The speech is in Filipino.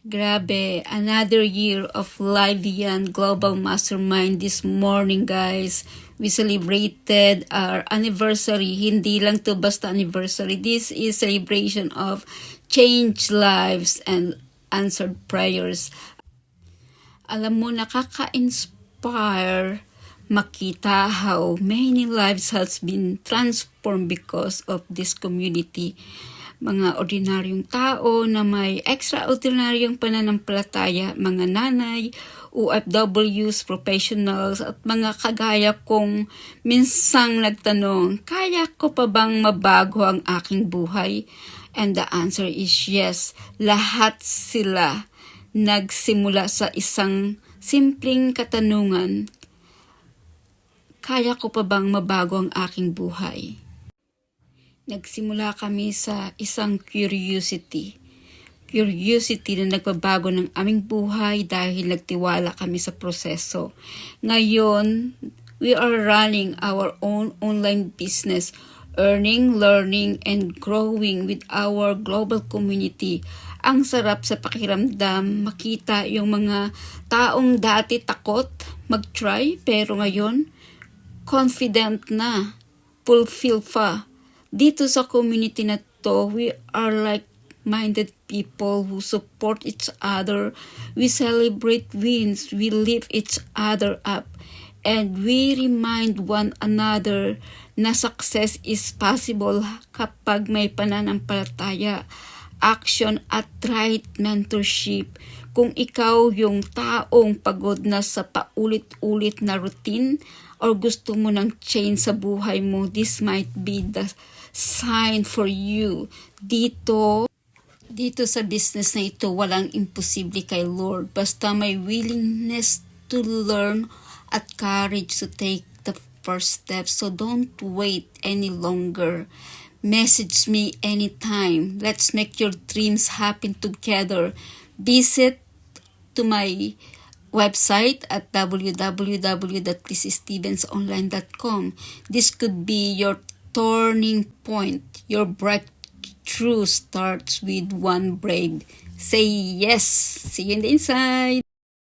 Grabe, another year of Live Beyond Global Mastermind this morning, guys. We celebrated our anniversary. Hindi lang to basta anniversary. This is celebration of changed lives and answered prayers. Alam mo, nakaka-inspire makita how many lives has been transformed because of this community. Mga ordinaryong tao na may extraordinaryong pananampalataya, mga nanay, OFWs, professionals, at mga kagaya kong minsang nagtanong, kaya ko pa bang mabago ang aking buhay? And the answer is yes. Lahat sila nagsimula sa isang simpleng katanungan, kaya ko pa bang mabago ang aking buhay? Nagsimula kami sa isang curiosity na nagbabago ng aming buhay dahil nagtiwala kami sa proseso. Ngayon, we are running our own online business, earning, learning, and growing with our global community. Ang sarap sa pakiramdam makita yung mga taong dati takot mag-try pero ngayon confident na, fulfill pa. Dito sa community na to, we are like-minded people who support each other. We celebrate wins. We lift each other up. And we remind one another na success is possible kapag may pananampalataya, action at right mentorship. Kung ikaw yung taong pagod na sa paulit-ulit na routine or gusto mo ng change sa buhay mo, this might be the sign for you. Dito sa business na ito, walang imposible kay Lord. Basta may willingness to learn at courage to take the first step. So don't wait any longer. Message me anytime. Let's make your dreams happen together. Visit to my website at www.chrisstevensonline.com. This could be your turning point. Your breakthrough starts with one brave. Say yes. See you in the inside.